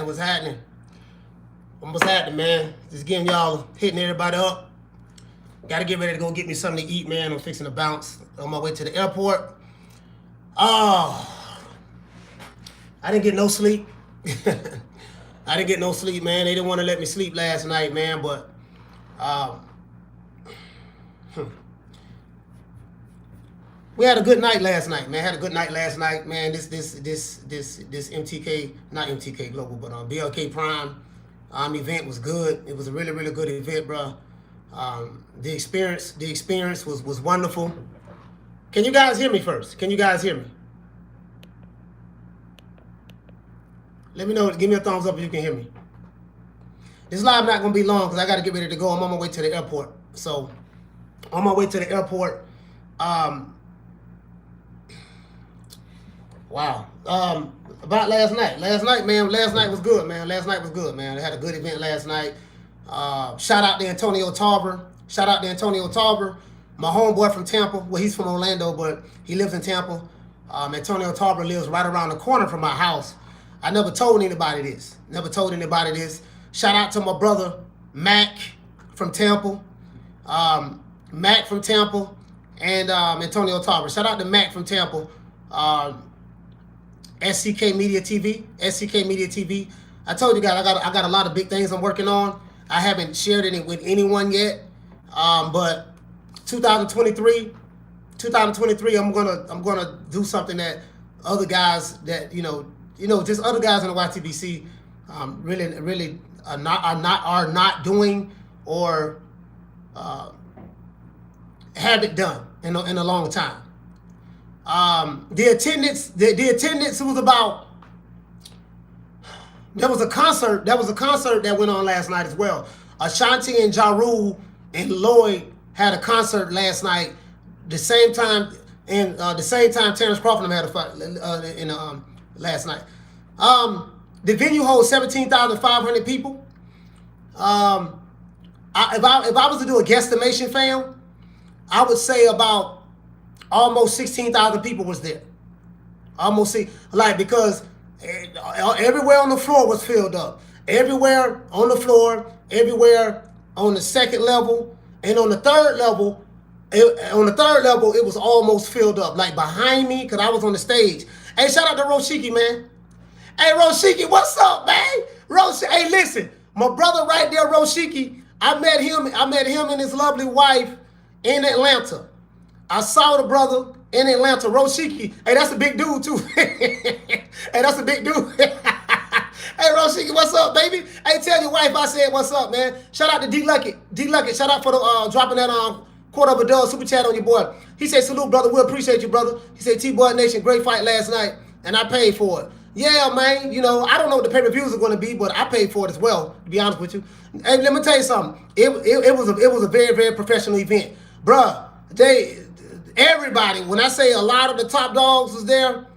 happening? What's happening? What's happening, man? Just getting y'all, hitting everybody up. Gotta get ready to go get me something to eat, man. I'm fixing to bounce on my way to the airport. Oh, I didn't get no sleep. I didn't get no sleep, man. They didn't want to let me sleep last night, man, but we had a good night last night, man. Had a good night last night, man. This MTK, not MTK Global, but BLK Prime event was good. It was a really, really good event, bro. The experience was wonderful. Can you guys hear me first? Can you guys hear me? Let me know. Give me a thumbs up if you can hear me. This live not gonna be long because I got to get ready to go. I'm on my way to the airport. So, on my way to the airport. Wow. About last night. Last night was good, man. Last night was good, man. I had a good event last night. Shout out to Antonio Tarver. My homeboy from Tampa. Well, he's from Orlando, but he lives in Tampa. Antonio Tarver lives right around the corner from my house. I never told anybody this. Shout out to my brother, Mac from Tampa. And Antonio Tarver. Shout out to Mac from Tampa. SCK Media TV. I told you guys I got a lot of big things I'm working on. I haven't shared it with anyone yet. But 2023, I'm gonna do something that other guys that just other guys in the YTBC really are not doing or haven't done in a long time. The attendance was about. There was a concert that went on last night as well. Ashanti and Ja Rule and Lloyd had a concert last night. The same time Terence Crawford had a fight last night. The venue holds 17,500 people. If I was to do a guesstimation, fam, I would say about almost 16,000 people was there. Because everywhere on the floor was filled up. Everywhere on the floor, everywhere on the second level, and on the third level, it was almost filled up. Like behind me, because I was on the stage. Hey, shout out to Roshiki, man. Hey, Roshiki, what's up, man? Hey, listen, my brother right there, Roshiki, I met him and his lovely wife in Atlanta. I saw the brother in Atlanta, Roshiki. Hey, that's a big dude, too. Hey, that's a big dude. Hey, Roshiki, what's up, baby? Hey, tell your wife I said what's up, man. Shout out to D Lucky. Shout out for the dropping that $250 super chat on your boy. He said, salute, brother. We appreciate you, brother. He said, T-Boy Nation, great fight last night, and I paid for it. Yeah, man. I don't know what the pay-per-views are going to be, but I paid for it as well, to be honest with you. Hey, let me tell you something. It was a very, very professional event. Bruh, everybody, when I say a lot of the top dogs was there,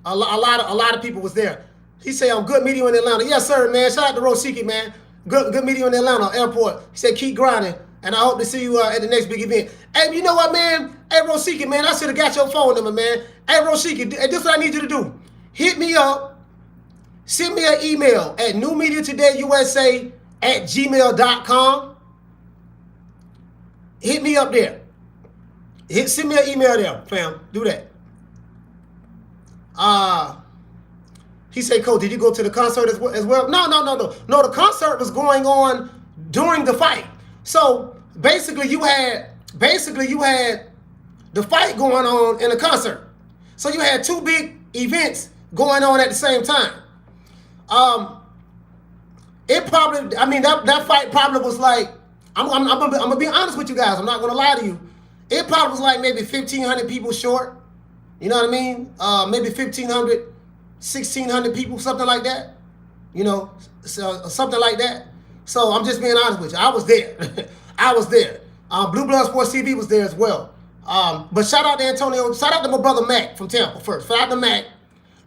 a lot of people was there. He said, I'm good meeting you in Atlanta. Yes, sir, man. Shout out to Roshiki, man. Good meeting you in Atlanta airport. He said, keep grinding, and I hope to see you at the next big event. Hey, you know what, man? Hey, Roshiki, man, I should have got your phone number, man. Hey, Roshiki, this is what I need you to do. Hit me up. Send me an email at newmediatodayyusa@gmail.com. Hit me up there. Send me an email there, fam. Do that. He said, Coach, did you go to the concert as well? No. No, the concert was going on during the fight. So basically you had the fight going on in the concert. So you had two big events going on at the same time. That fight probably was like, I'm gonna be honest with you guys. I'm not gonna lie to you. It probably was like maybe 1,500 people short. You know what I mean? Maybe 1,500, 1,600 people, something like that. So something like that. So I'm just being honest with you. I was there. Blue Blood Sports TV was there as well. But shout out to Antonio. Shout out to my brother Mac from Tampa first. Shout out to Mac.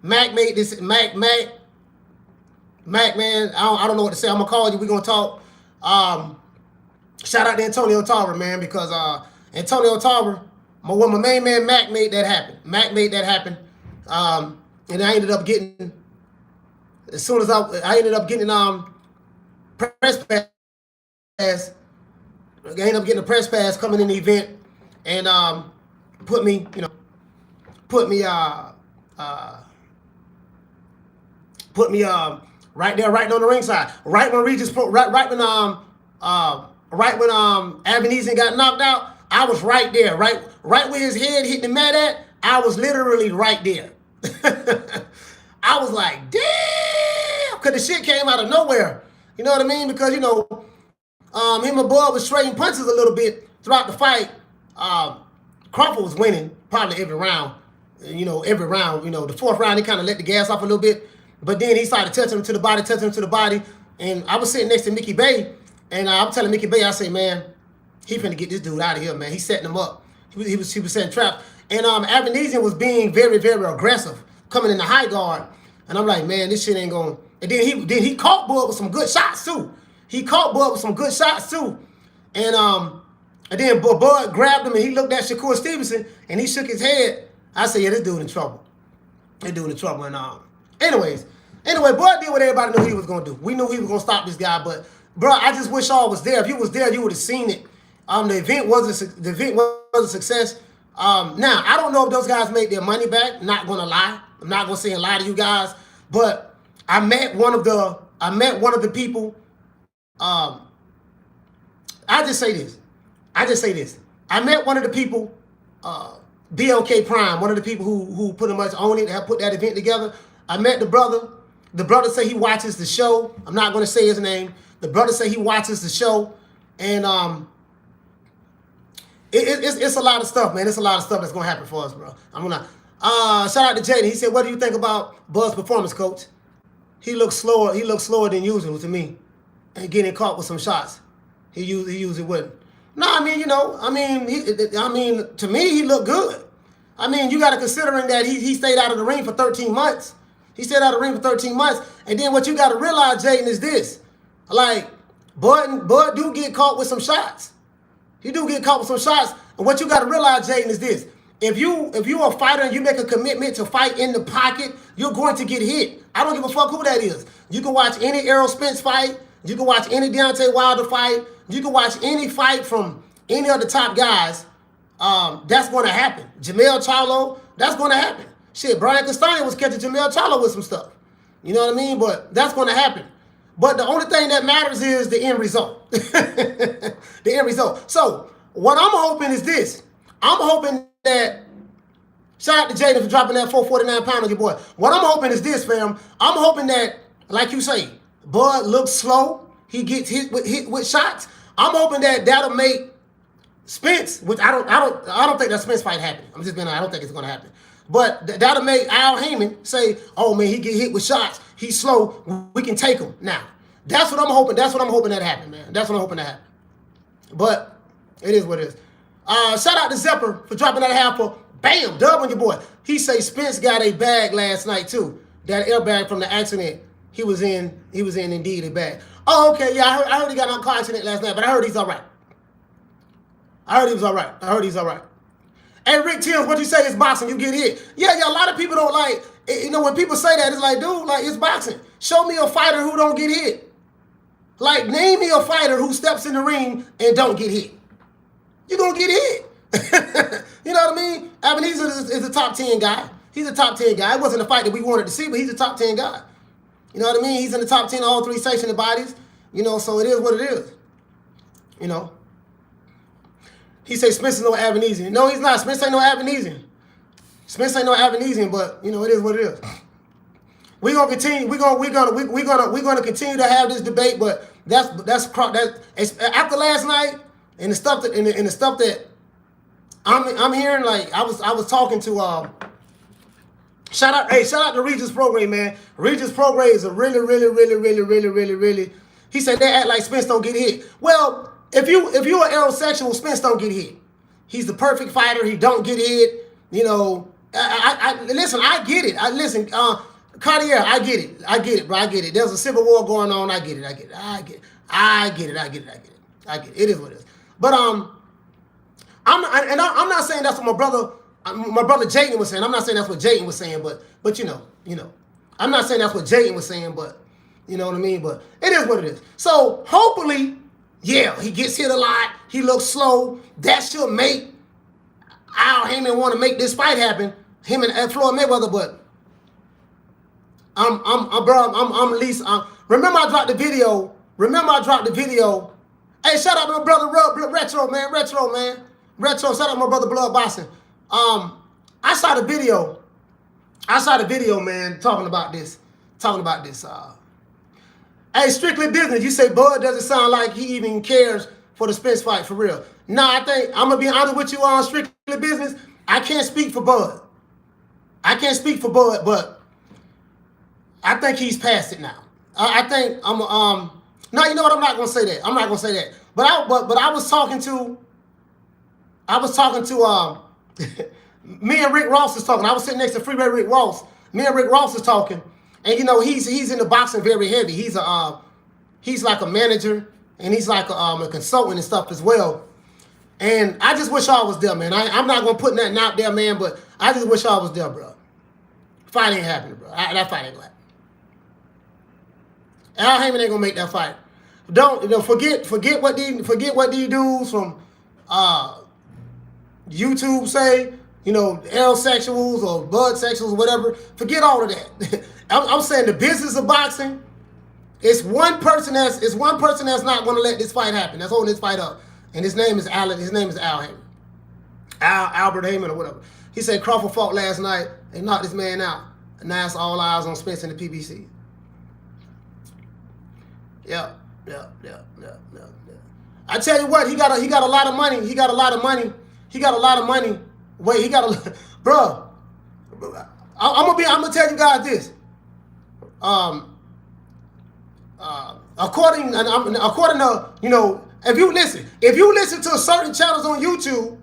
Mac made this. Mac, man. I don't know what to say. I'm gonna call you. We're gonna talk. Shout out to Antonio Tarver, man, because Antonio Tarver, my main man Mac made that happen. And I ended up getting as soon as I ended up getting press pass, I ended up getting a press pass coming in the event, and put me, put me put me right there, right on the ringside, right when Avanesyan got knocked out. I was right there, right where his head hit the mat at. I was literally right there. I was like, damn, because the shit came out of nowhere. You know what I mean? Because, him and Bud was trading punches a little bit throughout the fight. Crawford was winning probably every round. The fourth round, he kind of let the gas off a little bit. But then he started touching him to the body. And I was sitting next to Mickey Bay, and I'm telling Mickey Bay, I say, man, he finna get this dude out of here, man. He's setting him up. He was setting traps. And Avanesyan was being very, very aggressive, coming in the high guard. And I'm like, man, this shit ain't going. And then he caught Bud with some good shots too. And then Bud grabbed him and he looked at Shakur Stevenson and he shook his head. I said, yeah, this dude in trouble. And anyway, Bud did what everybody knew he was gonna do. We knew he was gonna stop this guy, but bro, I just wish y'all was there. If you was there, you would have seen it. The event was a success. Now I don't know if those guys made their money back. Not gonna lie, I'm not gonna say a lie to you guys. But I met one of the people. I just say this. I met one of the people, BLK Prime, one of the people who pretty much own it, have put that event together. I met the brother. The brother say he watches the show. I'm not gonna say his name. The brother say he watches the show, and it's a lot of stuff, man. It's a lot of stuff that's gonna happen for us, bro. I'm gonna shout out to Jaden. He said, "What do you think about Bud's performance, coach? He looks slower. He looks slower than usual to me, and getting caught with some shots. He usually wouldn't. No, I mean, to me, he looked good. I mean, you got to considering that he stayed out of the ring for 13 months. And then what you got to realize, Jaden, is this: like Bud do get caught with some shots. He do get caught with some shots. And what you got to realize, Jaden, is this: if you a fighter and you make a commitment to fight in the pocket, you're going to get hit. I don't give a fuck who that is. You can watch any Errol Spence fight. You can watch any Deontay Wilder fight. You can watch any fight from any of the top guys. That's going to happen. Jamel Charlo, that's going to happen. Shit, Brian Castani was catching Jamel Charlo with some stuff. You know what I mean? But that's going to happen. But the only thing that matters is the end result. The end result. So what I'm hoping is this. I'm hoping that, shout out to Jaden for dropping that 449 pound on your boy. What I'm hoping is this, fam. I'm hoping that, like you say, Bud looks slow. He gets hit with shots. I'm hoping that that'll make Spence, which I don't think that Spence fight happened. I'm just being honest, I don't think it's gonna happen. But that'll make Al Heyman say, "Oh man, he get hit with shots. He's slow. We can take him now." That's what I'm hoping. That's what I'm hoping that happen, man. That's what I'm hoping that happen. But it is what it is. Shout out to Zepper for dropping that half for bam dub on your boy. He say Spence got a bag last night too. That airbag from the accident he was in indeed a bag. Oh, okay, yeah, I heard he got in a car accident last night, but I heard he's all right. I heard he was all right. Hey, Rick Timms, what you say is boxing, you get hit. Yeah, a lot of people don't like, when people say that, it's like, dude, like, it's boxing. Show me a fighter who don't get hit. Like, name me a fighter who steps in the ring and don't get hit. You're going to get hit. You know what I mean? Avanesyan is a top 10 guy. He's a top 10 guy. It wasn't a fight that we wanted to see, but he's a top 10 guy. You know what I mean? He's in the top 10 of all three sanctioned bodies. So it is what it is. He say Spence is no Avanesyan. No, he's not. Spence ain't no Avanesyan. But it is what it is. We're gonna continue. We're gonna continue to have this debate. But that's after last night and the stuff that I'm hearing. Like I was talking to shout out to Regis Prograis, man. Regis Prograis is a really. He said they act like Spence don't get hit. Well, if you're an aerosexual, Spence don't get hit. He's the perfect fighter. He don't get hit. Listen, I get it. Cartier, I get it, bro. I get it. There's a civil war going on. I get it. It is what it is. But I'm not saying that's what my brother Jaden was saying. I'm not saying that's what Jaden was saying, but I'm not saying that's what Jayden was saying, but you know what I mean? But it is what it is. So hopefully, yeah, he gets hit a lot. He looks slow. That should make Al Heyman want to make this fight happen. Him and Floyd Mayweather, but I'm at least. Remember I dropped the video. Hey, shout out to my brother Retro, man. Retro, shout out to my brother Blood Boston. I saw the video, man, talking about this. Hey, strictly business. You say Bud doesn't sound like he even cares for the Spence fight, for real. Nah, I think, I'm going to be honest with you on strictly business. I can't speak for Bud. But I think he's past it now. I think no, you know what? I'm not gonna say that. But I was talking to me and Rick Ross is talking. I was sitting next to Freeway Rick Ross. Me and Rick Ross is talking, and you know he's in the boxing very heavy. He's like a manager, and he's like a consultant and stuff as well. And I just wish I was there, man. I'm not gonna put nothing out there, man, but I just wish I was there, bro. Fight ain't happening, bro. That fight ain't gonna happen. Al Heyman ain't gonna make that fight. Forget what these dudes from YouTube say. You know, L sexuals or blood sexuals, whatever. Forget all of that. I'm saying the business of boxing. It's one person that's not gonna let this fight happen. That's holding this fight up, and his name is Al Heyman. Albert Heyman or whatever. He said Crawford fought last night and knocked this man out. And now it's all eyes on Spence and the PBC. Yeah. I tell you what, he got a lot of money. Wait, bro. I'm gonna tell you guys this. According to, you know, if you listen to certain channels on YouTube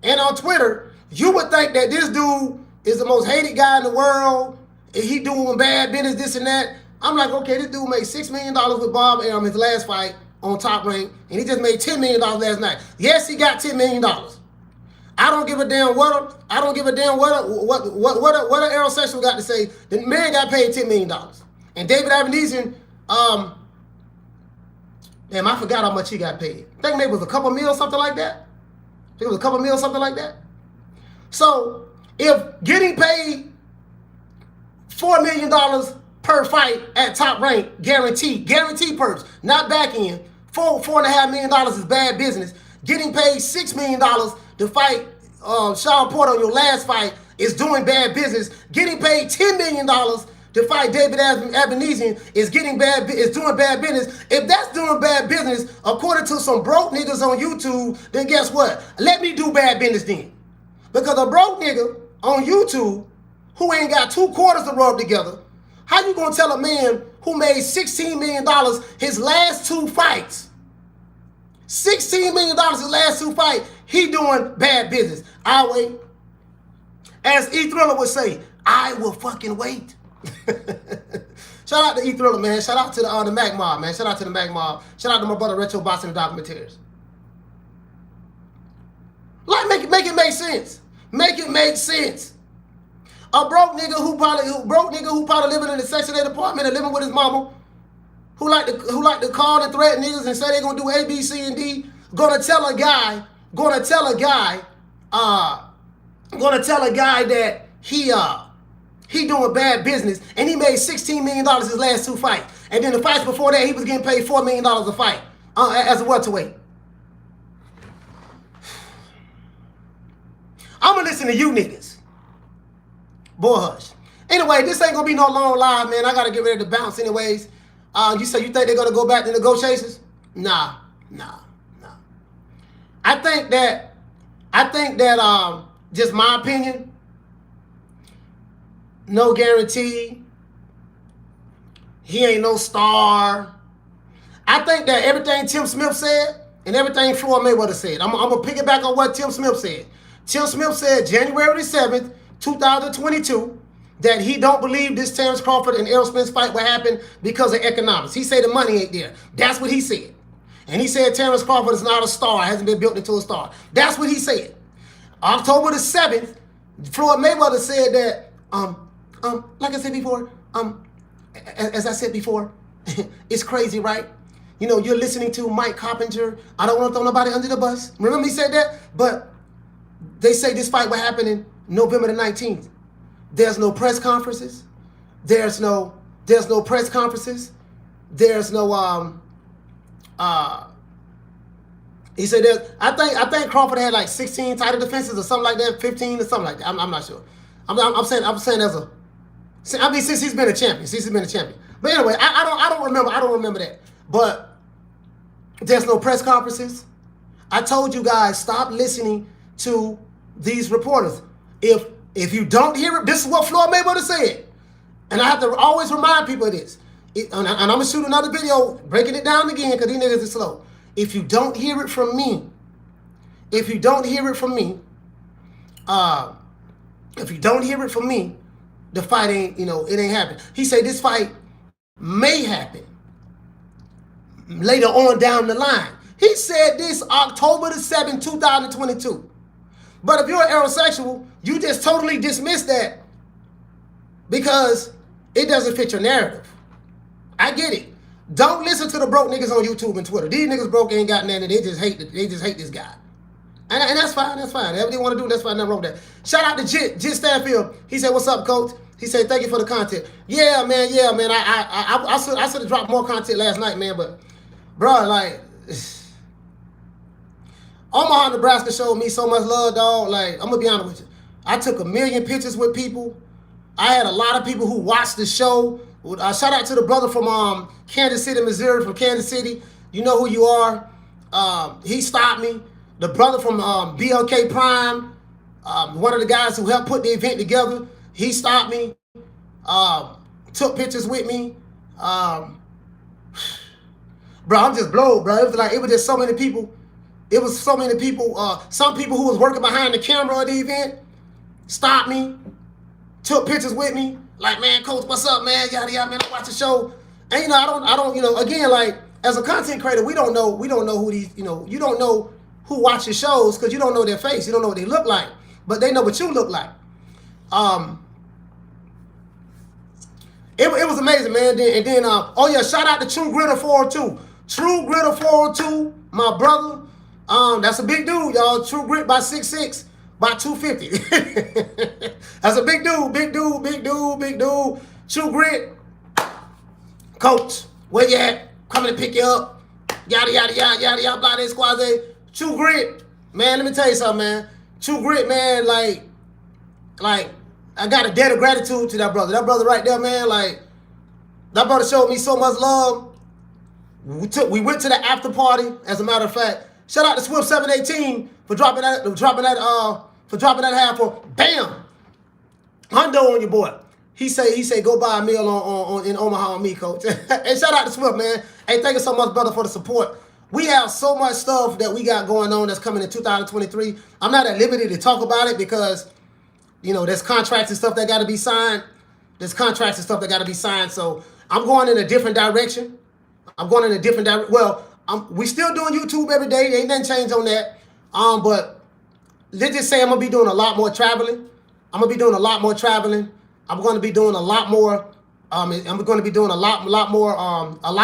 and on Twitter, you would think that this dude is the most hated guy in the world. And he doing bad business, this and that. I'm like, okay, this dude made $6 million with Bob Arum his last fight on Top Rank, and he just made $10 million last night. Yes, he got $10 million. I don't give a damn what an aerosexual got to say. The man got paid $10 million. And David Avanesyan, damn, I forgot how much he got paid. I think maybe it was a couple mil, something like that. So, if getting paid $4 million per fight at Top Rank, guaranteed purse, not back end, $4.5 million is bad business. Getting paid $6 million to fight Sean Porter on your last fight is doing bad business. Getting paid $10 million to fight David Avanesyan is doing bad business. If that's doing bad business, according to some broke niggas on YouTube, then guess what? Let me do bad business then. Because a broke nigga on YouTube who ain't got 2 quarters to rub together, how you gonna tell a man who made $16 million his last 2 fights? $16 million his last 2 fights, he doing bad business. I'll wait. As E Thriller would say, I will fucking wait. Shout out to E Thriller, man. Shout out to the Mac Mob, man. Shout out to the Mac Mob. Shout out to my brother Retro Boxing Documentaries. Like, make it make sense. Make it make sense. A broke nigga who probably living in the Section 8 apartment and living with his mama, who like to call and threaten niggas and say they gonna do A, B, C, and D, gonna tell a guy that he doing bad business, and he made $16 million his last 2 fights, and then the fights before that he was getting paid $4 million a fight as a welterweight. I'ma listen to you niggas. Boy, hush. Anyway, this ain't gonna be no long live, man. I gotta get ready to bounce anyways. You say you think they're gonna go back to negotiations? Nah. I think that just my opinion, no guarantee. He ain't no star. I think that everything Tim Smith said and everything Floyd Mayweather said, I'm gonna piggyback on what Tim Smith said. Tim Smith said January the 7th, 2022, that he don't believe this Terence Crawford and Errol Spence fight will happen because of economics. He said the money ain't there. That's what he said. And he said Terence Crawford is not a star, hasn't been built into a star. That's what he said. October the 7th, Floyd Mayweather said that, like I said before, as I said before, it's crazy, right? You know, you're listening to Mike Coppinger. I don't want to throw nobody under the bus. Remember he said that? But they say this fight will happen in November the 19th. There's no press conferences. There's no press conferences. There's no he said that I think Crawford had like 16 title defenses or something like that, 15 or something like that. I'm not sure. I'm saying since he's been a champion. But anyway, I don't remember that. But there's no press conferences. I told you guys, stop listening to these reporters. If you don't hear it, this is what Floyd Mayweather said. And I have to always remind people of this. And I'm going to shoot another video breaking it down again because these niggas are slow. If you don't hear it from me, the fight ain't, it ain't happening. He said this fight may happen later on down the line. He said this October the 7th, 2022. But if you're an aerosexual, you just totally dismiss that because it doesn't fit your narrative. I get it. Don't listen to the broke niggas on YouTube and Twitter. These niggas broke ain't got nothing. They just hate this guy. And that's fine. That's fine. Whatever they want to do, that's fine. Nothing wrong with that. Shout out to Jit Stanfield. He said, "What's up, coach?" He said, "Thank you for the content." Yeah, man. I should have dropped more content last night, man. But, bro, like, Omaha, Nebraska showed me so much love, dog. Like, I'm gonna be honest with you. I took 1 million pictures with people. I had a lot of people who watched the show. Shout out to the brother from Kansas City, Missouri, from Kansas City. You know who you are. He stopped me. The brother from BLK Prime, one of the guys who helped put the event together, he stopped me. Took pictures with me. Bro, I'm just blown, bro. It was just so many people. It was so many people. Some people who was working behind the camera at the event stopped me, took pictures with me. Like, man, coach, what's up, man? Yada yada, man. I watch the show, and I don't. Again, like as a content creator, we don't know who these. You don't know who watches shows because you don't know their face, you don't know what they look like, but they know what you look like. It was amazing, man. Oh yeah, shout out to True Gritter 402. True Gritter 402, my brother. That's a big dude, y'all. True Grit by 6'6". By 250. That's a big dude. True Grit. Coach, where you at? Coming to pick you up. Yada, yada, yada, yada, yada, blah, this, squaze. True Grit. Man, let me tell you something, man. True Grit, man, like, I got a debt of gratitude to that brother. That brother right there, man, like, that brother showed me so much love. We went to the after party, as a matter of fact. Shout out to Swift 718 for dropping that half for bam. Hundo on your boy. He say go buy a meal in Omaha on me, coach. And shout out to Swift, man. Hey, thank you so much, brother, for the support. We have so much stuff that we got going on that's coming in 2023. I'm not at liberty to talk about it because, there's contracts and stuff that got to be signed. So I'm going in a different direction. We still doing YouTube every day. Ain't nothing changed on that. But let's just say I'm gonna be doing a lot more traveling. I'm going to be doing a lot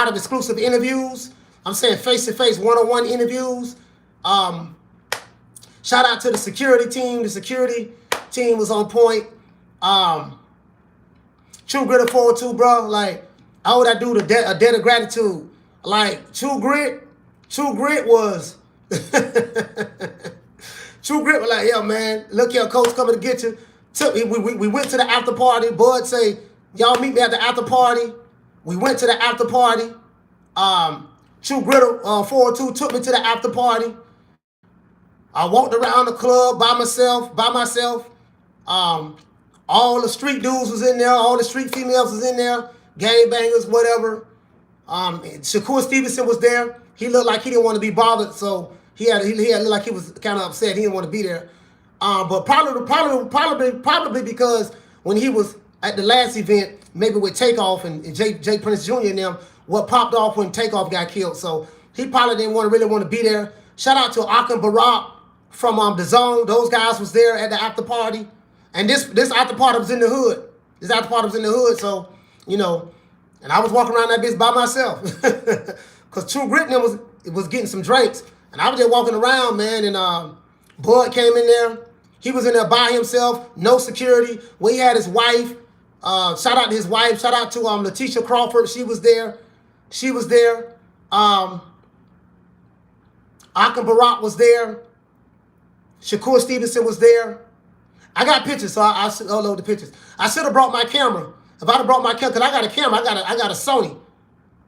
of exclusive interviews. I'm saying face-to-face, one-on-one interviews. Shout out to the security team. The security team was on point. True Gritter 402, bro. Like, I owe that dude a debt of gratitude. Like, True Grit was... True Grit was like, yeah, man, look here, coach coming to get you. We went to the after party. Bud say, y'all meet me at the after party. We went to the after party. True Gritter 402 took me to the after party. I walked around the club by myself. All the street dudes was in there. All the street females was in there. Gangbangers, whatever. Shakur Stevenson was there. He looked like he didn't want to be bothered, so he looked like he was kind of upset. He didn't want to be there. But probably because when he was at the last event, maybe with Takeoff and Jay Prince Jr. and them, what popped off when Takeoff got killed. So he probably didn't really want to be there. Shout out to Akim Barak from The Zone. Those guys was there at the after party. And this after party was in the hood. So you know, and I was walking around that bitch by myself. Because True Grit was getting some drinks. And I was just walking around, man, and Bud came in there. He was in there by himself, no security. Well, he had his wife. Shout out to his wife. Shout out to Terence Crawford. She was there. Akim Barak was there. Shakur Stevenson was there. I got pictures, so I upload the pictures. I should have brought my camera. If I'd have brought my camera, because I got a camera, I got a Sony.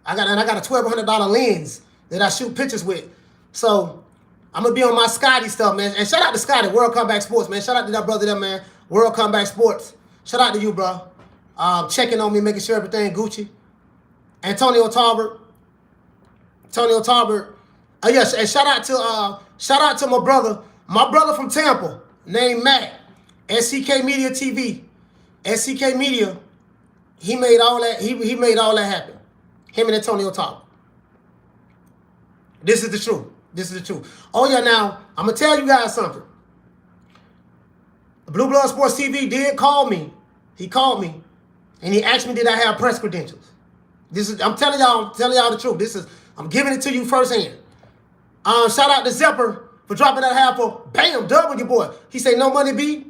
I got a $1,200 lens that I shoot pictures with. So I'm gonna be on my Scotty stuff, man. And shout out to Scotty, World Comeback Sports, man. Shout out to that brother there, man. World Comeback Sports. Shout out to you, bro. Checking on me, making sure everything Gucci. Antonio Talbert. Yes, and shout out to my brother from Tampa, named Matt. SCK Media TV. SCK Media. He made all that. He made all that happen. Him and Antonio Talbert. This is the truth. Oh yeah, now I'm gonna tell you guys something. Blue Blood Sports TV did call me. He called me, and he asked me, did I have press credentials? I'm telling y'all the truth. I'm giving it to you firsthand. Shout out to Zepper for dropping that half for bam, W boy. He said, no money B.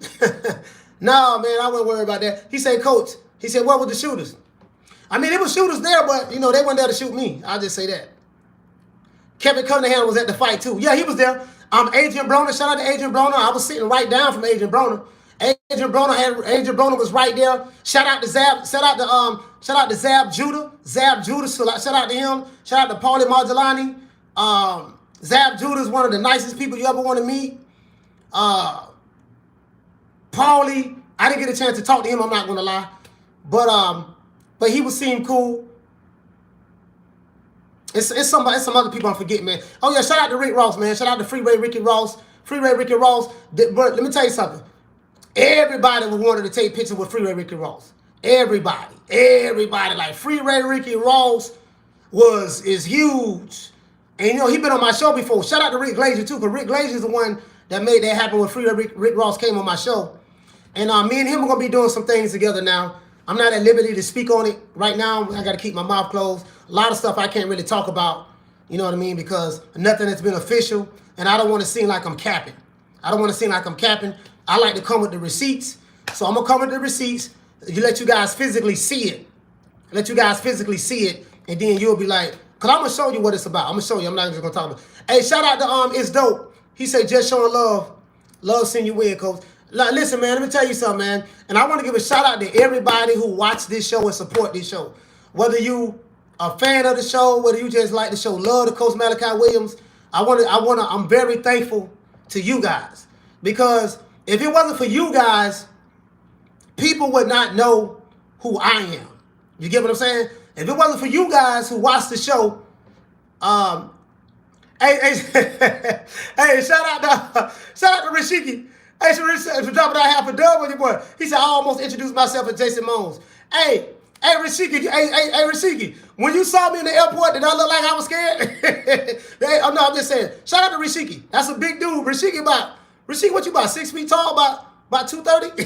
No, man, I wasn't worried about that. He said, Coach. He said, what were the shooters? I mean, there were shooters there, but they weren't there to shoot me. I'll just say that. Kevin Cunningham was at the fight too. Yeah, he was there. Adrian Broner, shout out to Adrian Broner. I was sitting right down from Adrian Broner. Adrian Broner was right there. Shout out to Zab. Shout out to Zab Judah. Shout out to him. Shout out to Paulie Marjolani. Zab Judah is one of the nicest people you ever want to meet. Paulie, I didn't get a chance to talk to him. I'm not gonna lie, but he seemed cool. It's some other people I'm forgetting, man. Oh yeah, shout out to Rick Ross, man. Shout out to Freeway Ricky Ross. But let me tell you something. Everybody wanted to take pictures with Freeway Ricky Ross. Everybody, like Freeway Ricky Ross is huge. And he been on my show before. Shout out to Rick Glazier too, because Rick Glazier is the one that made that happen when Freeway Rick Ross came on my show. And me and him are gonna be doing some things together now. I'm not at liberty to speak on it right now. I gotta keep my mouth closed. A lot of stuff I can't really talk about, you know what I mean? Because nothing has been official, and I don't want to seem like I'm capping. I like to come with the receipts. So I'm gonna come with the receipts. Let you guys physically see it. And then you'll be like, cause I'm gonna show you what it's about. I'm gonna show you. I'm not just gonna talk about it. Hey, shout out to It's Dope. He said, just showing love. Love seeing you win, Coach. Listen, man, let me tell you something, man. And I want to give a shout out to everybody who watched this show and support this show. Whether you a fan of the show, whether you just like the show, love the Coach Malachi Williams. I'm very thankful to you guys. Because if it wasn't for you guys, people would not know who I am. You get what I'm saying? If it wasn't for you guys who watched the show, hey, shout out to Rashiki. Hey, for dropping that half a dub on your boy. He said, I almost introduced myself as Jason Mones. Hey, Rashiki, when you saw me in the airport, did I look like I was scared? I'm just saying. Shout out to Rashiki. That's a big dude. Rashiki, what you about? 6 feet tall? About 230?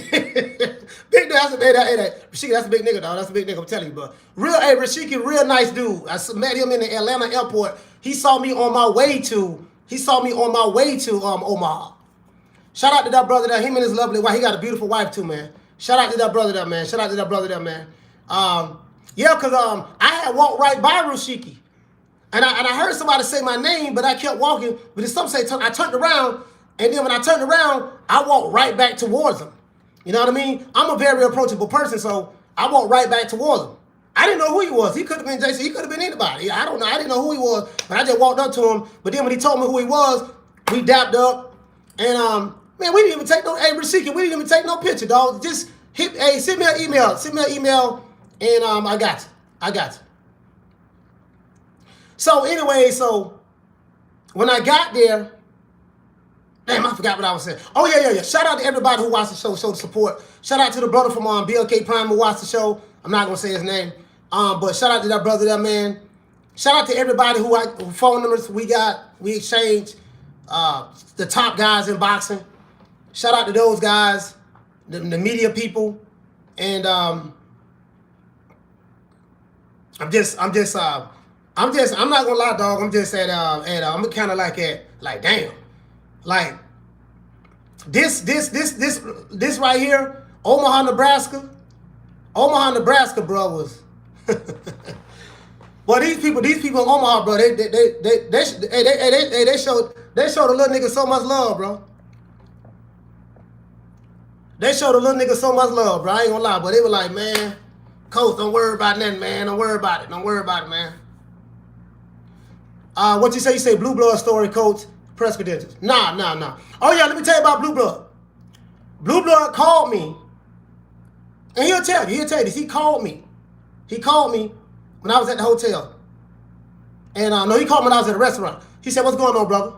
Big dude. Rashiki, that's a big nigga, dog. That's a big nigga, I'm telling you, bro. Rashiki, real nice dude. I met him in the Atlanta airport. He saw me on my way to Omaha. Shout out to that brother there. Him and his lovely wife. He got a beautiful wife too, man. Shout out to that brother there, man. Yeah, because I had walked right by Rashiki. And I heard somebody say my name, but I kept walking. But then some say, I turned around. And then when I turned around, I walked right back towards him. You know what I mean? I'm a very approachable person, so I walked right back towards him. I didn't know who he was. He could have been Jason. He could have been anybody. I don't know. I didn't know who he was. But I just walked up to him. But then when he told me who he was, we dapped up. And, man, we didn't even take Rashiki, we didn't even take no picture, dog. Just send me an email, and I got you. So anyway, when I got there, damn, I forgot what I was saying. Oh yeah. Shout out to everybody who watched the show, showed support. Shout out to the brother from BLK Prime who watched the show. I'm not gonna say his name, but shout out to that brother there, man. Shout out to everybody who phone numbers we exchanged. The top guys in boxing. Shout out to those guys, the media people, and I'm not gonna lie, dog. I'm just I'm kind of like damn, like this right here, Omaha, Nebraska, bro, was. Well, these people in Omaha, bro, they showed the little nigga so much love, bro. They showed the little nigga so much love, bro. I ain't gonna lie, but they were like, man, Coach, don't worry about nothing, man. Don't worry about it. Don't worry about it, man. What you say? You say Blue Blood story, Coach. Press credentials. Nah. Oh yeah, let me tell you about Blue Blood. Blue Blood called me, and he'll tell you this. He called me when I was at the hotel, and no, he called me when I was at the restaurant. He said, "What's going on, brother?"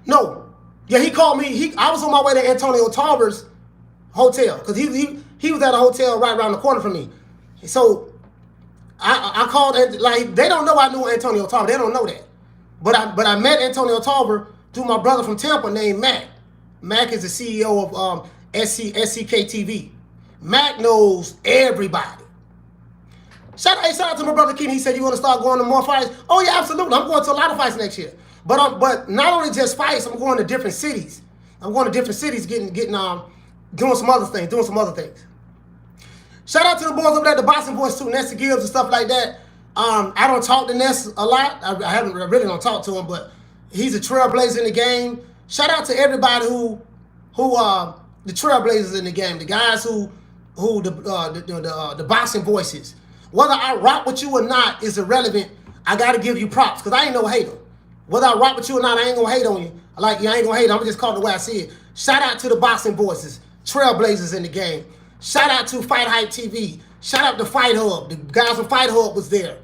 No, yeah, he called me. I was on my way to Antonio Tarver's hotel because he was at a hotel right around the corner from me. So I called, and like they don't know I knew Antonio Tarver. They don't know that. But I met Antonio Tarver through my brother from Tampa named Mac. Mac is the CEO of SCK TV. Mac knows everybody. Shout out to my brother Kenny. He said, "You want to start going to more fights?" Oh yeah, absolutely. I'm going to a lot of fights next year. But not only just fights. I'm going to different cities. Getting doing some other things. Shout out to the boys over there, the boxing boys too, Nestor Gibbs and stuff like that. I don't talk to Ness a lot. I really don't talk to him, but he's a trailblazer in the game. Shout out to everybody who the trailblazers in the game, the guys who the boxing voices. Whether I rock with you or not is irrelevant. I gotta give you props because I ain't no hater. Whether I rock with you or not, I ain't gonna hate on you. I ain't gonna hate. I'm gonna just call it the way I see it. Shout out to the boxing voices, trailblazers in the game. Shout out to Fight Hype TV. Shout out to Fight Hub. The guys from Fight Hub was there.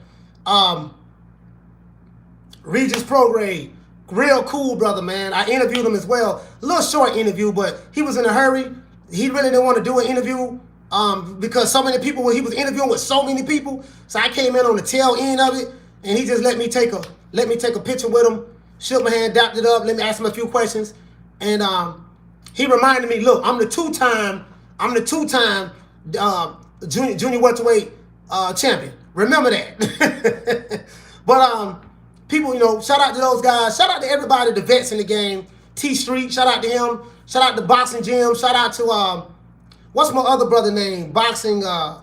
Regis Prograde, real cool brother, man. I interviewed him as well. A little short interview, but he was in a hurry. He really didn't want to do an interview because so many people, he was interviewing with so many people. So I came in on the tail end of it, and he just let me take a picture with him, shook my hand, dapped it up, let me ask him a few questions, and he reminded me, look, I'm the two-time junior welterweight champion. Remember that. But people, shout out to those guys. Shout out to everybody, the vets in the game. T Street, shout out to him. Shout out to Boxing Gym. Shout out to what's my other brother name? Boxing. I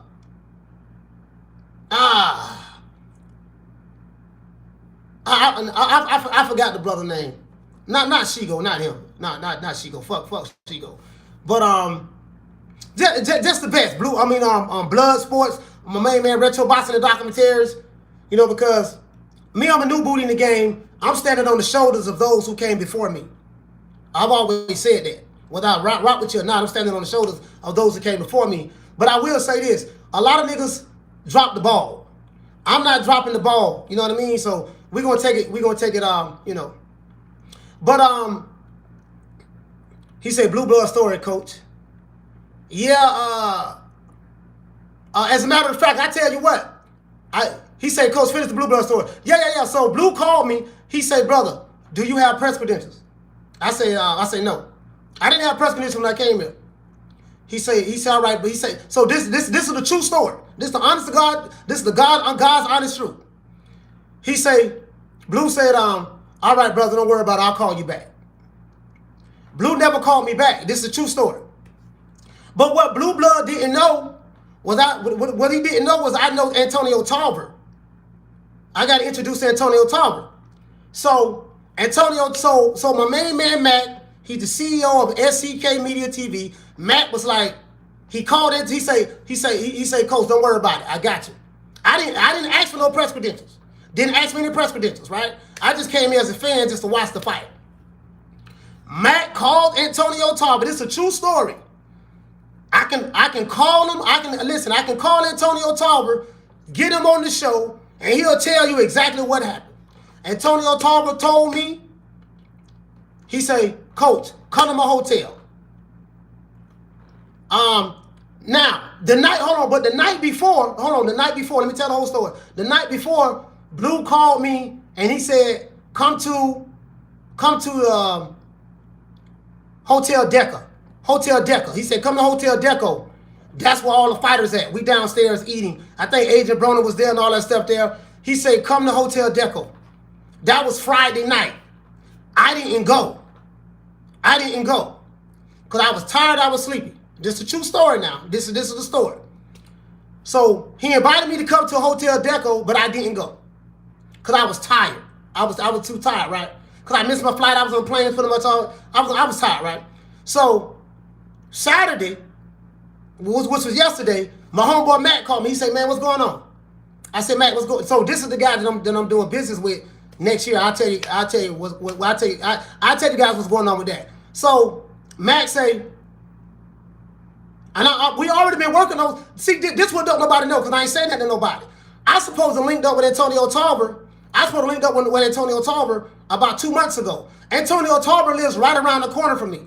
forgot the brother name. Not Shigo, not him. Not Shigo. Fuck Shigo. But just the best. Blood Sports. My main man, Retro Boxing and Documentaries. Because me, I'm a new booty in the game. I'm standing on the shoulders of those who came before me. I've always said that. Whether I rock with you or not, I'm standing on the shoulders of those who came before me. But I will say this. A lot of niggas drop the ball. I'm not dropping the ball. You know what I mean? So we're going to take it, But he said, Blue Blood story, Coach. Yeah, as a matter of fact, I tell you what. He said, Coach, finish the Blue Blood story. Yeah. So Blue called me. He said, brother, do you have press credentials? I say no. I didn't have press credentials when I came here. He said, all right, but he said, so this is the true story. This is the honest to God. This is the God's honest truth. He said, Blue said, all right, brother, don't worry about it. I'll call you back. Blue never called me back. This is a true story. But what Blue Blood didn't know was what he didn't know was I know Antonio Tarver. I got to introduce Antonio Tarver. So so my main man Mac, he's the CEO of SCK Media TV. Mac was like, he called in. He say, Coach, don't worry about it. I got you. I didn't ask for no press credentials. Didn't ask me any press credentials, right? I just came here as a fan just to watch the fight. Mac called Antonio Tarver. This is a true story. I can call him. I can call Antonio Tarver, get him on the show, and he'll tell you exactly what happened. Antonio Tarver told me, he say, Coach, come to my hotel. Now, the night before, let me tell the whole story. The night before, Blue called me and he said, come to Hotel Deca. He said, come to Hotel Deco. That's where all the fighters at. We downstairs eating. I think Agent Broner was there and all that stuff there. He said, come to Hotel Deco. That was Friday night. I didn't go. I didn't go. Because I was tired, I was sleepy. This is a true story now. This is the story. So he invited me to come to Hotel Deco, but I didn't go. Because I was tired. I was too tired, right? Because I missed my flight. I was on a plane for the much all. I was tired, right? So Saturday, which was yesterday, my homeboy Matt called me. He said, man, what's going on? I said, Matt, what's going on? So this is the guy that I'm doing business with next year. I'll tell you you guys what's going on with that. So Matt say, and we already been working on, see, this what don't nobody know, because I ain't saying that to nobody. I supposed to linked up with Antonio Tarver. I supposed to link up with Antonio Tarver about 2 months ago. Antonio Tarver lives right around the corner from me.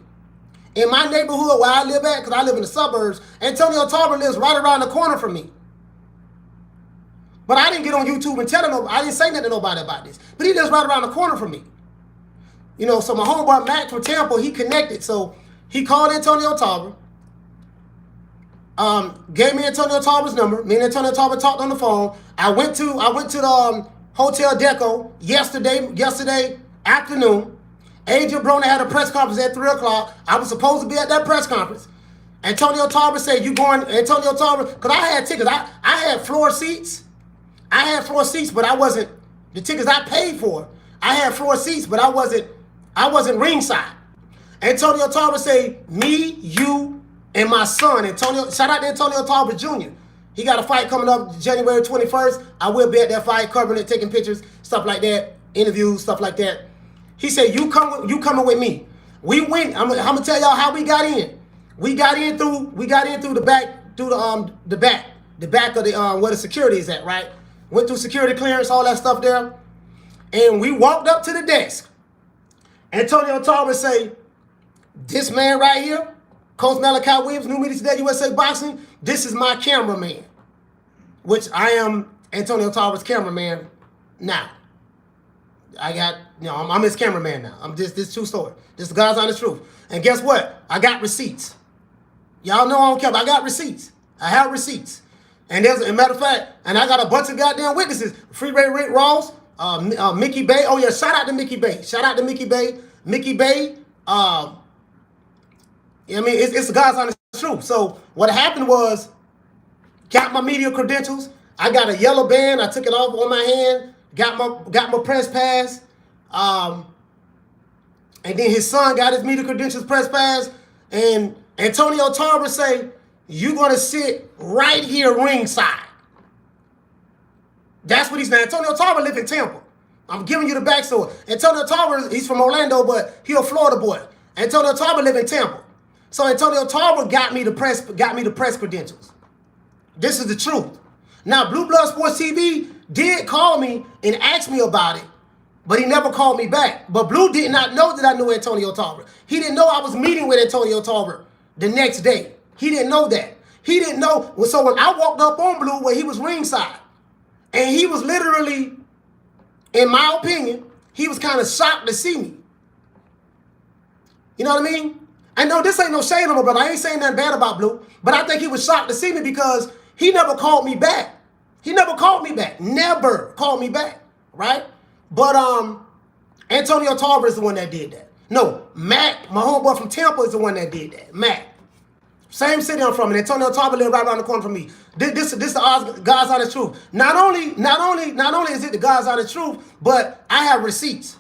In my neighborhood where I live at, because I live in the suburbs, Antonio Tarver lives right around the corner from me. But I didn't get on YouTube and tell him, I didn't say nothing to nobody about this. But he lives right around the corner from me. You know, so my homeboy Matt from Tampa, he connected. So he called Antonio Tarver, gave me Antonio Tarver's number. Me and Antonio Tarver talked on the phone. I went to the Hotel Deco yesterday afternoon. Agent Broner had a press conference at 3 o'clock. I was supposed to be at that press conference. Antonio Tarver said, you going, Antonio Tarver, because I had tickets. I had floor seats. I had floor seats, but I wasn't, the tickets I paid for, I had floor seats, but I wasn't ringside. Antonio Tarver said, me, you, and my son, Antonio, shout out to Antonio Tarver Jr. He got a fight coming up January 21st. I will be at that fight, covering it, taking pictures, stuff like that, interviews, stuff like that. He said, you coming with me. We went, I'm gonna tell y'all how we got in. We got in through the back, the back of the where the security is at, right? Went through security clearance, all that stuff there. And we walked up to the desk. Antonio Tarver say, this man right here, Coach Malachi Williams, New Media Today, USA Boxing, this is my cameraman. Which I am Antonio Tarver's cameraman now. I got, I'm his cameraman now. I'm this true story. This is God's honest truth. And guess what? I got receipts. Y'all know I don't care, but I got receipts. I have receipts. And as a matter of fact, and I got a bunch of goddamn witnesses. Freeway Rick Ross, Mickey Bay. Oh yeah, shout out to Mickey Bay. Shout out to Mickey Bay. Mickey Bay, it's God's honest truth. So what happened was, got my media credentials. I got a yellow band. I took it off on my hand. Got my press pass. And then his son got his media credentials, press pass. And Antonio Tarver say, you're going to sit right here ringside. That's what he's saying. Antonio Tarver live in Tampa. I'm giving you the backstory. Antonio Tarver, he's from Orlando, but he a Florida boy. Antonio Tarver live in Tampa. So Antonio Tarver got me the press credentials. This is the truth. Now, Blue Blood Sports TV did call me and ask me about it, but he never called me back. But Blue did not know that I knew Antonio Tarver. He didn't know I was meeting with Antonio Tarver the next day. He didn't know that. He didn't know. So when I walked up on Blue where he was ringside, and he was literally, in my opinion, he was kind of shocked to see me. You know what I mean? I know this ain't no shade on him, but I ain't saying nothing bad about Blue. But I think he was shocked to see me because he never called me back. He never called me back. Never called me back, right? But Antonio Tarver is the one that did that. No, Matt, my homeboy from Tampa, is the one that did that. Matt. Same city I'm from, and Antonio Tarver lives right around the corner from me. This is the God's honest truth. Not only is it the God's honest truth, but I have receipts,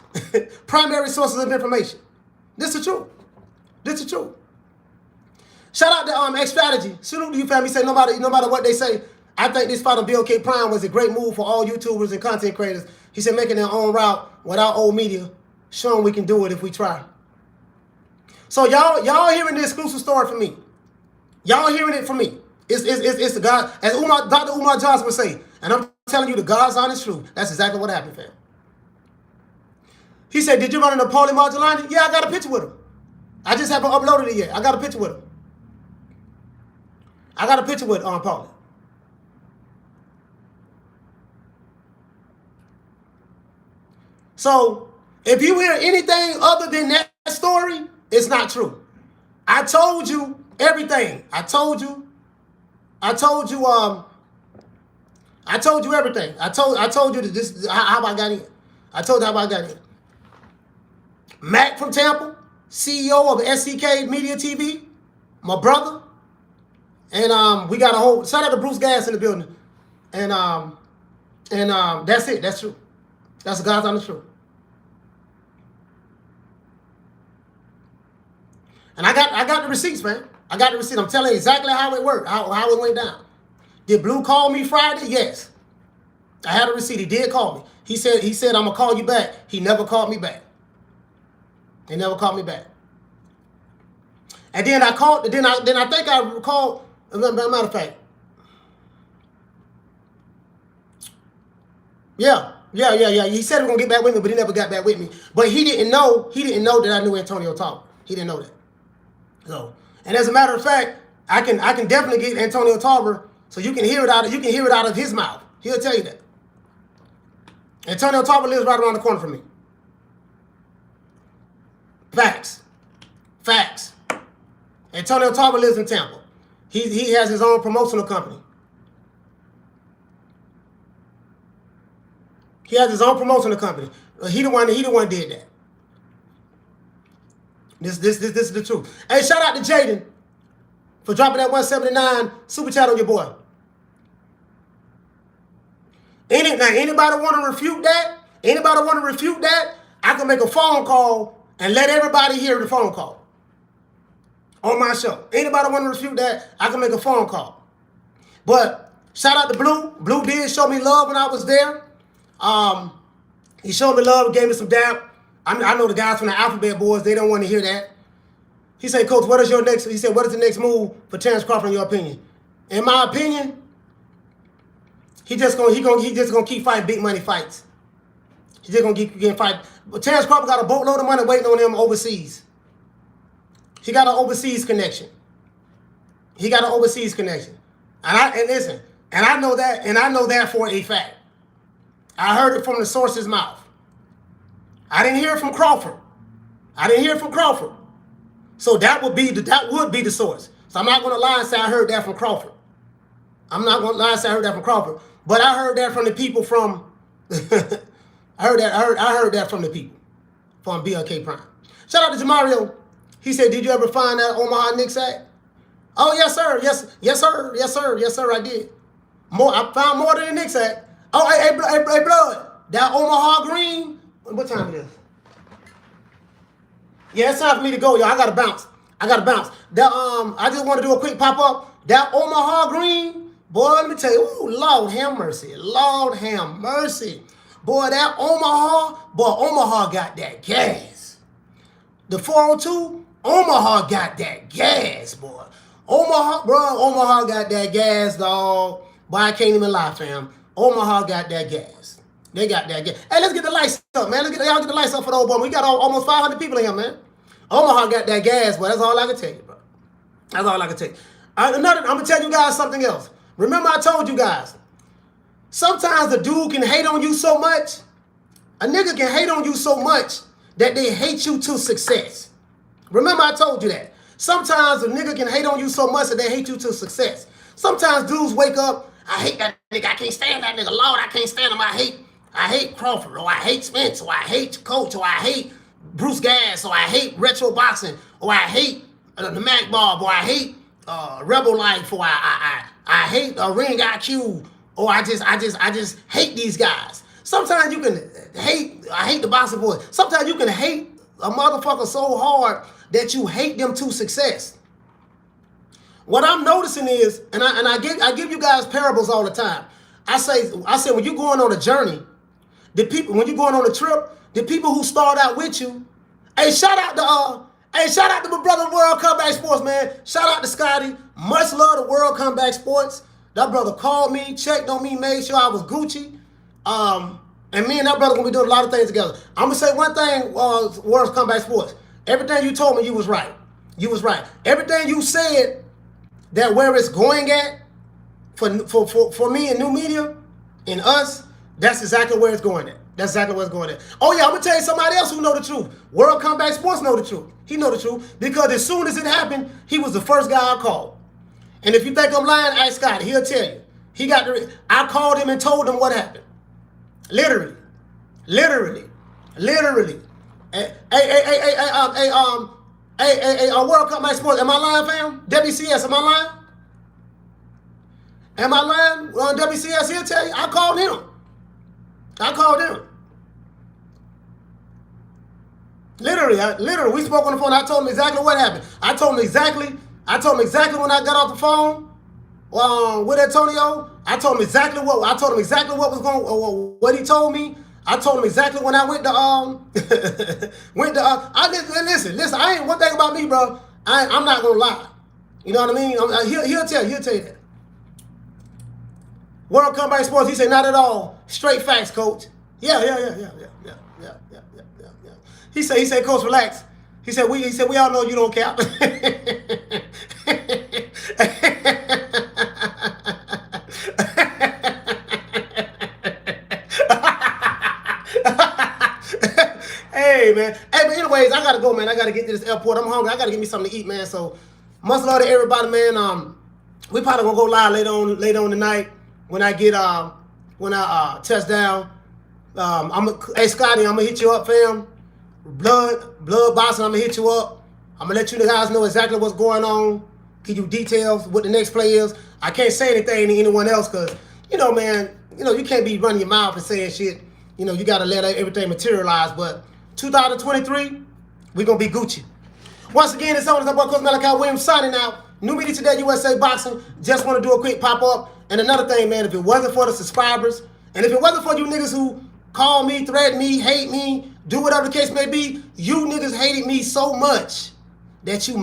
primary sources of information. This is true. This is true. Shout out to X Strategy. Salute to you, family. Say no matter what they say, I think this fight on BOK Prime was a great move for all YouTubers and content creators. He said making their own route without old media, showing we can do it if we try. So y'all hearing the exclusive story from me. Y'all hearing it from me. It's the God, as Dr. Umar Johnson would say, and I'm telling you the God's honest truth. That's exactly what happened, fam. He said, did you run into Paulie Margellani? Yeah, I got a picture with him. I just haven't uploaded it yet. I got a picture with him. I got a picture with Paulie. So, if you hear anything other than that story, it's not true. I told you everything. I told you I told you everything. I told you that this how I got in. I told you how I got in. Mac from Tampa, CEO of SCK Media TV, my brother. And we got a whole shout out to Bruce Gas in the building. And that's it. That's true. That's the God's honest truth. And I got the receipts, man. I got the receipt. I'm telling you exactly how it worked, how it went down. Did Blue call me Friday? Yes. I had a receipt. He did call me. He said I'm gonna call you back. He never called me back. He never called me back. And then I called. Then I think I recalled. As a matter of fact. Yeah. He said he was gonna get back with me, but he never got back with me. But he didn't know that I knew Antonio Tarver. He didn't know that. So, and as a matter of fact, I can definitely get Antonio Tarver, so you can hear it out of his mouth. He'll tell you that. Antonio Tarver lives right around the corner from me. Facts. Antonio Tarver lives in Tampa. He has his own promotional company. He has his own promotional company. He the one did that. This is the truth. Hey, shout out to Jaden for dropping that 179 super chat on your boy. Anybody want to refute that? I can make a phone call and let everybody hear the phone call on my show. Anybody want to refute that? I can make a phone call. But shout out to Blue. Blue did show me love when I was there. He showed me love, gave me some dap. I know the guys from the Alphabet Boys, they don't want to hear that. He said, Coach, what is the next move for Terence Crawford in your opinion? In my opinion, he just gonna keep fighting big money fights. He's just gonna keep fighting. But Terence Crawford got a boatload of money waiting on him overseas. He got an overseas connection. And I know that for a fact. I heard it from the source's mouth. I didn't hear it from Crawford. So that would be the source. So I'm not going to lie and say I heard that from Crawford. But I heard that from the people from I heard that from the people from BLK Prime. Shout out to Jamario. He said, "Did you ever find that Omaha Knicks act?" Oh yes, sir. Yes, sir. I did. I found more than the Knicks act. Oh, hey, blood. That Omaha Green. What time it is? Yeah, it's time for me to go, y'all. I gotta bounce. I just want to do a quick pop up. That Omaha Green, boy, let me tell you, ooh, Lord have mercy. Boy, that Omaha got that gas. The 402, Omaha got that gas, boy. Omaha got that gas, dog. Boy, I can't even lie, fam. Omaha got that gas. They got that gas. Hey, let's get the lights up, man. Y'all get the lights up for the old boy. We got almost 500 people in here, man. Omaha got that gas, boy. That's all I can tell you, bro. I'm going to tell you guys something else. Remember I told you guys, sometimes a dude can hate on you so much, a nigga can hate on you so much that they hate you to success. Remember I told you that. Sometimes a nigga can hate on you so much that they hate you to success. Sometimes dudes wake up, I hate that nigga, I can't stand that nigga. Lord, I can't stand him. I hate Crawford, or I hate Spence, or I hate Coach, or I hate Bruce Gas, or I hate retro boxing, or I hate the Mac Bob, or I hate Rebel Life, or I hate Ring IQ, or I just hate these guys. Sometimes you can I hate the boxing boys. Sometimes you can hate a motherfucker so hard that you hate them to success. What I'm noticing is, and I give you guys parables all the time. I say when you're going on a journey, when you're going on a trip, the people who start out with you, shout out to my brother World Comeback Sports, man. Shout out to Scotty. Much love to World Comeback Sports. That brother called me, checked on me, made sure I was Gucci. And me and that brother gonna be doing a lot of things together. I'm gonna say one thing, World Comeback Sports. Everything you told me, you was right. Everything you said, that where it's going at for me and new media and us, that's exactly where it's going at. Oh yeah, I'm gonna tell you somebody else who know the truth. World Comeback Sports know the truth. He know the truth because as soon as it happened, he was the first guy I called. And if you think I'm lying, ask Scott. He'll tell you. He got the. I called him and told him what happened. Literally. World Cup Match Sports. Am I lying, fam? WCS, am I lying? Am I lying? On WCS, he'll tell you. I called him. Literally, we spoke on the phone. I told him exactly what happened. I told him exactly when I got off the phone with Antonio. I told him exactly what was going. What he told me. I told him exactly when I went to listen. I ain't one thing about me, bro. I'm not gonna lie. You know what I mean? He'll tell you that. World Cup Match Sports. He said not at all. Straight facts, coach. Yeah. He said, coach, relax. He said, we all know you don't cap. Hey, man. Hey, but anyways, I gotta go, man. I gotta get to this airport. I'm hungry. I gotta get me something to eat, man. So much love to everybody, man. We probably gonna go live later on tonight when I get touch down. Hey Scotty, I'm gonna hit you up, fam. Blood boxing, I'm gonna hit you up. I'm gonna let you guys know exactly what's going on. Give you details what the next play is. I can't say anything to anyone else because, man, you can't be running your mouth and saying shit. You gotta let everything materialize. But 2023, we're gonna be Gucci. Once again, it's on. It's boy Coach Malachi Williams signing out. New media today, USA Boxing. Just want to do a quick pop up. And another thing, man, if it wasn't for the subscribers, and if it wasn't for you niggas who call me, threaten me, hate me, do whatever the case may be, you niggas hated me so much that you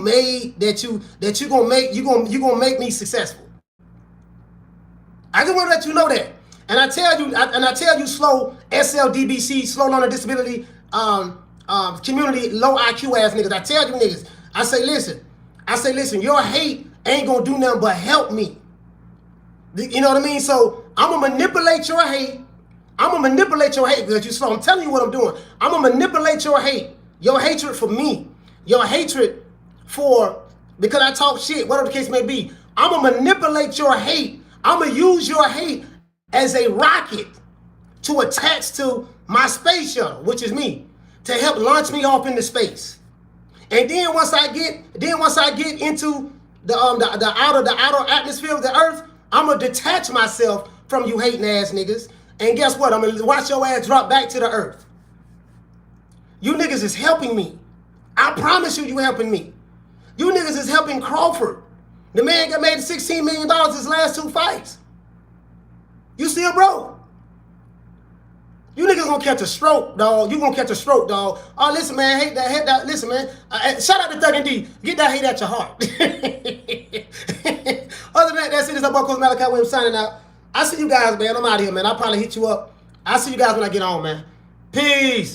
gonna make me successful. I just want to let you know that. And I tell you slow SLDBC, slow learner disability community, low IQ ass niggas. I tell you niggas, I say listen, your hate ain't gonna do nothing but help me. You know what I mean? So I'm gonna manipulate your hate. Because you slow. I'm telling you what I'm doing. I'm gonna manipulate your hate, your hatred for me, your hatred for because I talk shit, whatever the case may be. I'm gonna manipulate your hate. I'm gonna use your hate as a rocket to attach to my space shuttle, which is me, to help launch me off into space. And then once I get into the outer atmosphere of the earth, I'm gonna detach myself from you hating ass niggas. And guess what? I'm gonna watch your ass drop back to the earth. You niggas is helping me. I promise you helping me. You niggas is helping Crawford. The man got made $16 million his last 2 fights. You still broke. You niggas gonna catch a stroke, dog. You gonna catch a stroke, dog. Oh, listen, man. Hate that. Listen, man. Shout out to Thug and D. Get that hate at your heart. Other than that, that's it. It's about Coach Malachi Williams signing out. I see you guys, man. I'm out of here, man. I'll probably hit you up. I'll see you guys when I get on, man. Peace.